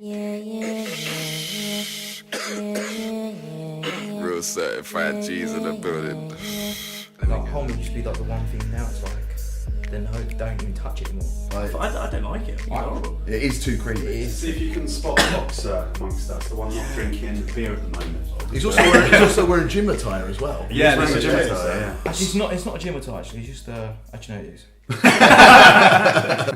Real certified G's in the building. Like home used to be like the one thing. Now it's like, then don't even touch it anymore. I don't like it. It's horrible. It is too creepy. See if you can spot a boxer amongst us, the one not drinking beer at the moment. He's also wearing gym attire as well. Yeah, He's there's a wearing gym attire, yeah. Actually, it's not a gym attire. Actually, it's just actually no, it is.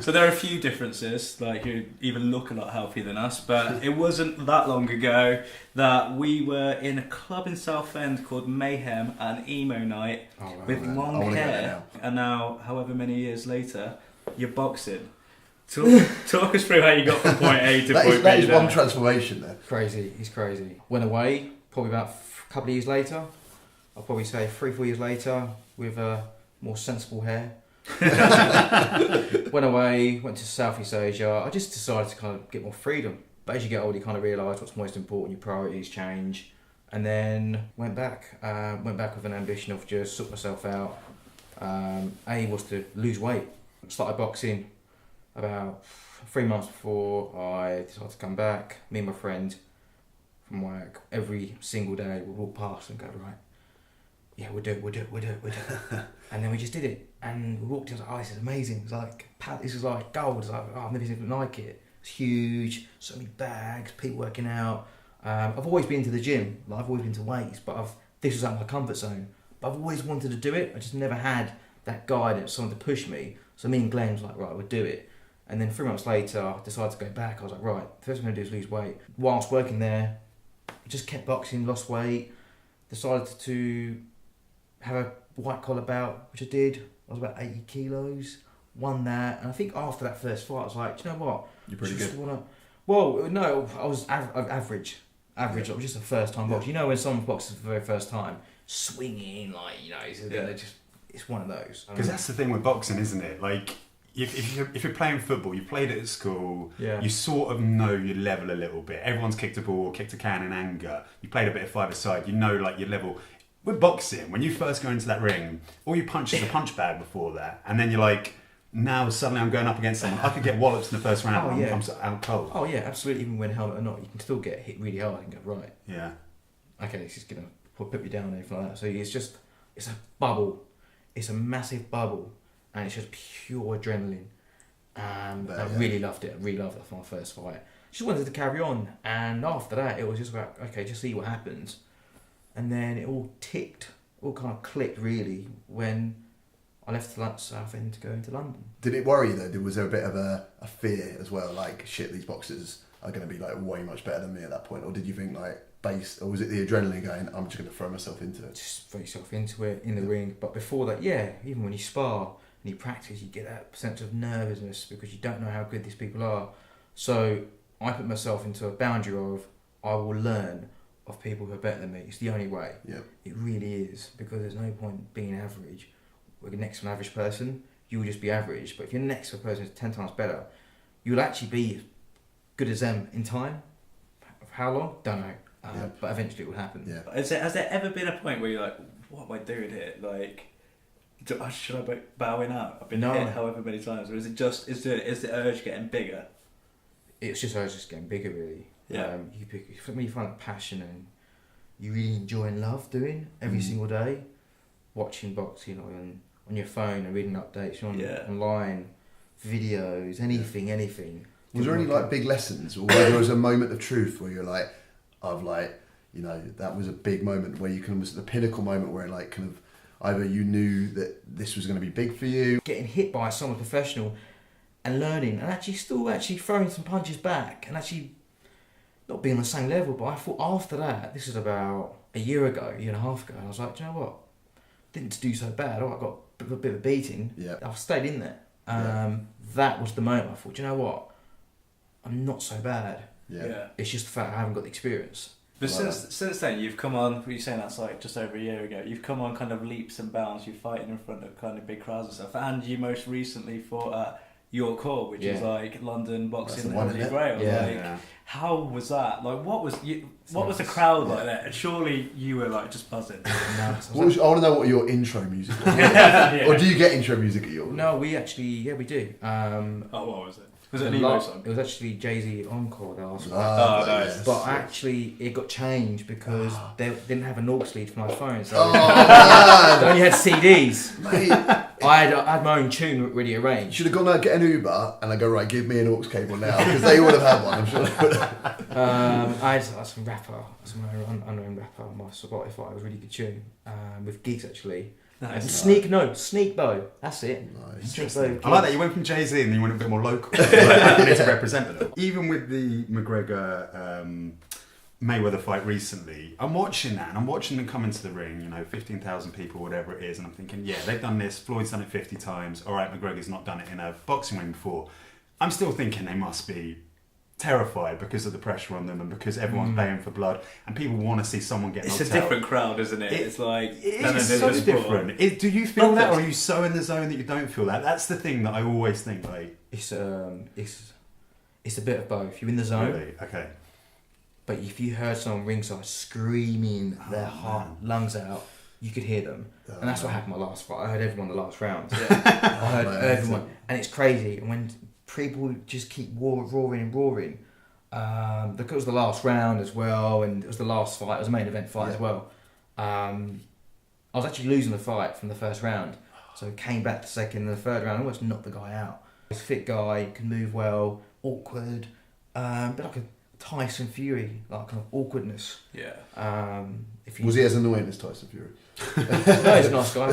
So there are a few differences, like you even look a lot healthier than us, but it wasn't that long ago that we were in a club in Southend called Mayhem, an emo night with long hair, and now, however many years later, you're boxing. Talk us through how you got from point A to point B. That is one transformation there. Crazy, he's crazy. Went away, probably about a couple of years later. I'll probably say 3-4 years later, with more sensible hair. Went away, went to Southeast Asia. I just decided to kind of get more freedom. But as you get older, you kind of realise what's most important, your priorities change. And then went back with an ambition of just sort myself out. A was to lose weight. Started boxing about 3 months before I decided to come back. Me and my friend from work, every single day we'd walk past and go, right, yeah, we'll do it. And then we just did it. And we walked in, I was like, oh, this is amazing. It's like, this is like gold. It's like, oh, I've never seen anything like it. It's huge, so many bags, people working out. I've always been to the gym, like, I've always been to weights, but this was out of my comfort zone. But I've always wanted to do it. I just never had that guidance, someone to push me. So me and Glenn was like, right, we'll do it. And then 3 months later, I decided to go back. I was like, right, first thing I'm going to do is lose weight. Whilst working there, just kept boxing, lost weight, decided to have a white collar bout, which I did. I was about 80 kilos, won that. And I think after that first fight, I was like, do you know what? You're pretty good. Well, no, I was average. I was just a first time boxer. You know when someone boxes for the very first time, swinging, like, you know, it's one of those. Because that's the thing with boxing, isn't it? Like, if you're playing football, you played it at school, you sort of know your level a little bit. Everyone's kicked a ball, kicked a can in anger. You played a bit of five-a-side, you know, like, your level. With boxing, when you first go into that ring, all you punch is a punch bag before that, and then you're like, now suddenly I'm going up against someone. I could get wallops in the first round. I'm cold. Oh yeah, absolutely. Even when helmet or not, you can still get hit really hard and go, right. Yeah. Okay, this is gonna put me down and everything like that. So it's a bubble. It's a massive bubble, and it's just pure adrenaline. I really loved it. I really loved it for my first fight. Just wanted to carry on, and after that, it was just about, okay, just see what happens. And then it all kind of clicked really when I left Southend to go into London. Did it worry you though? Was there a bit of a fear as well? Like, shit, these boxers are going to be like way much better than me at that point? Or did you think like or was it the adrenaline going, I'm just going to throw myself into it? Just throw yourself into it in the ring. But before that, yeah, even when you spar and you practice, you get that sense of nervousness because you don't know how good these people are. So I put myself into a boundary of, I will learn of people who are better than me. It's the only way. Yeah. It really is, because there's no point being average. We're next to an average person, you will just be average. But if you're next to a person who's 10 times better, you'll actually be good as them in time. How long? Don't know. But eventually it will happen. Yeah. Has there ever been a point where you're like, what am I doing here? Like, should I be bowing out? I've been hit however many times. Or is it just, is the urge getting bigger? It's just urge just getting bigger, really. Yeah. When you find a passion and you really enjoy and love doing every single day, watching boxing on your phone and reading updates online, videos, anything. Was there any like big lessons, or there was a moment of truth where you're like, that was a big moment where you was the pinnacle moment where like kind of either you knew that this was going to be big for you, getting hit by someone professional and learning and actually throwing some punches back and actually not being on the same level. But I thought after that, this is about a year and a half ago, and I was like, do you know what? Didn't do so bad. I got a bit of a beating. Yeah. I've stayed in there. That was the moment I thought, do you know what? I'm not so bad. Yeah. It's just the fact I haven't got the experience. But since then, you've come on, you're saying that's like just over a year ago, you've come on kind of leaps and bounds, you're fighting in front of kind of big crowds and stuff, and you most recently fought at York Hall, which is like London boxing Holy Grail. How was that? Like, what was the crowd like there? And surely you were like just buzzing. I want to know what your intro music was. Or do you get intro music at York? No, we do. What was it? Was it an emo song? It was actually Jay-Z Encore they asked for. Oh, nice. But actually, it got changed because they didn't have an aux lead for my phone, so Oh, they only had CDs. mate. I had my own tune already You arranged. should have gone out, get an Uber, and I go, right, give me an aux cable now, because they would have had one, I'm sure they would have. I had some rapper, some unknown rapper on my Spotify. It was a really good tune with gigs actually. Nice. And Sneak Bow. That's it. Nice. Sneak Bow. I like that you went from Jay-Z and you went a bit more local. Like, I need to represent them. Even with the McGregor Mayweather fight recently, I'm watching that and I'm watching them come into the ring, you know, 15,000 people, whatever it is, and I'm thinking, yeah, they've done this, Floyd's done it 50 times, alright, McGregor's not done it in a boxing ring before. I'm still thinking they must be terrified because of the pressure on them and because everyone's paying for blood and people want to see someone get knocked out. It's a different crowd, isn't it? It's like... It's so different. Do you feel that, or are you so in the zone that you don't feel that? That's the thing that I always think, like... It's a bit of both. You're in the zone. Really? Okay. But if you heard someone ringside screaming their lungs out, you could hear them. And that's what happened my last fight. I heard everyone the last round. I heard everyone. And it's crazy. And when people just keep roaring, because it was the last round as well, and it was the last fight, it was a main event fight as well. I was actually losing the fight from the first round. So came back to second and the third round, almost knocked the guy out. He's a fit guy, can move well, awkward, but like a Tyson Fury, like kind of awkwardness. Yeah. Was he as annoying as Tyson Fury? No, he's a nice guy.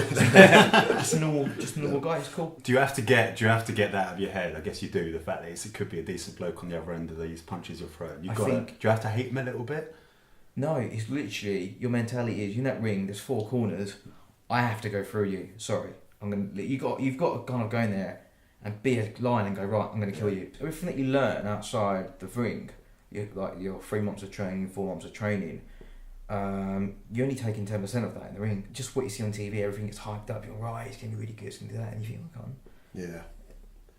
just a normal guy. He's cool. Do you have to get that out of your head? I guess you do. The fact that it could be a decent bloke on the other end of these punches you're throwing. Do you have to hate him a little bit? No, it's literally your mentality is you're in that ring. There's 4 corners. I have to go through you. Sorry, you've got to kind of go in there and be a lion and go right. I'm going to kill you. Everything that you learn outside the ring, like your 3 months of training, 4 months of training. You're only taking 10% of that in the ring. Just what you see on TV, everything gets hyped up. You're right, it's going to be really good, it's going to do that, and you think, I can't. Yeah.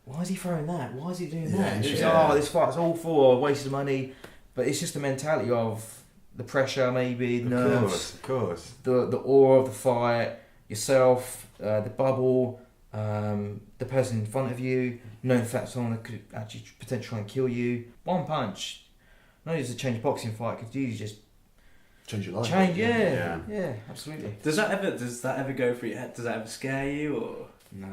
Why is he throwing that? Why is he doing Yeah, that? It's, yeah. this fight's all for wasted money. But it's just the mentality of the pressure, maybe, the nerves, Of course. the awe of the fight, yourself, the bubble, the person in front of you, knowing that someone that could actually potentially try and kill you. One punch, not just a change boxing fight, could usually just Change your life. yeah, absolutely. Does that ever go through your head? Does that ever scare you, or Nah,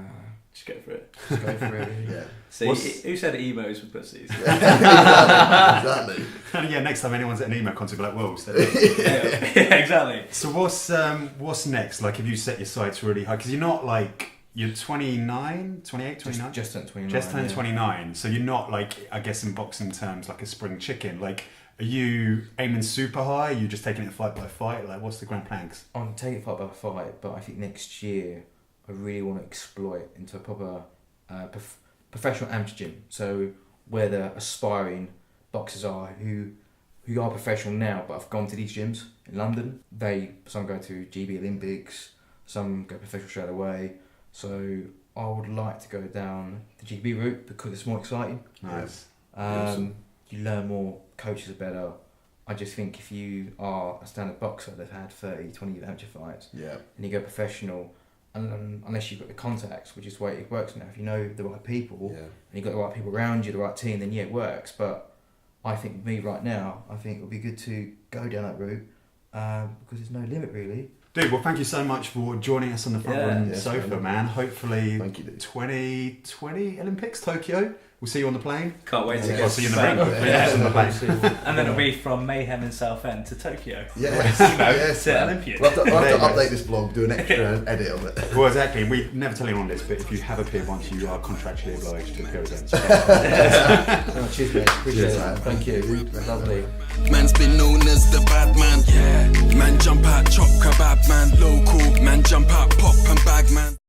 just go for it? just go for it. Yeah. See, who said emos were pussies? Exactly. Yeah, next time anyone's at an email concert, be like, whoa. Yeah, exactly. So what's next? Like, have you set your sights really high? Because you're not like, you're 29, 28, 29? Just turned 29. Just turned yeah. 29. So you're not like, I guess in boxing terms, like a spring chicken. Like, are you aiming super high? Are you just taking it fight by fight? Like, what's the grand plans? I'm taking it fight by fight, but I think next year I really want to exploit into a proper professional amateur gym. So where the aspiring boxers are who are professional now but have gone to these gyms in London. Some go to GB Olympics, some go professional straight away. So I would like to go down the GB route because it's more exciting. Nice. Awesome. You learn more, coaches are better. I just think if you are a standard boxer that's had 30, 20 amateur fights, Yeah. and you go professional, and unless you've got the contacts, which is the way it works now, if you know the right people, Yeah. and you've got the right people around you, the right team, then yeah, it works. But I think with me right now, I think it would be good to go down that route because there's no limit really. Dude, well, thank you so much for joining us on the front row yes, sofa, man. man. Hopefully, Thank you, dude. 2020 Olympics, Tokyo. We'll see you on the plane. Can't wait to Yeah. go I'll see you in the Spain. ring. Yeah, on the plane. And then it'll be from Mayhem in Southend to Tokyo. Yes. To man. Olympian. We'll have to There you go. update this blog, do an extra edit of it. Well, exactly. And we never tell anyone this, but if you have appeared once, you are contractually obliged to appear again. Oh, cheers, mate. Appreciate Cheers, it. man. Thank you. Lovely. Man's been known as the bad man. Yeah. Man jump out, chop kebab man. Local. Man jump out, pop and bag man.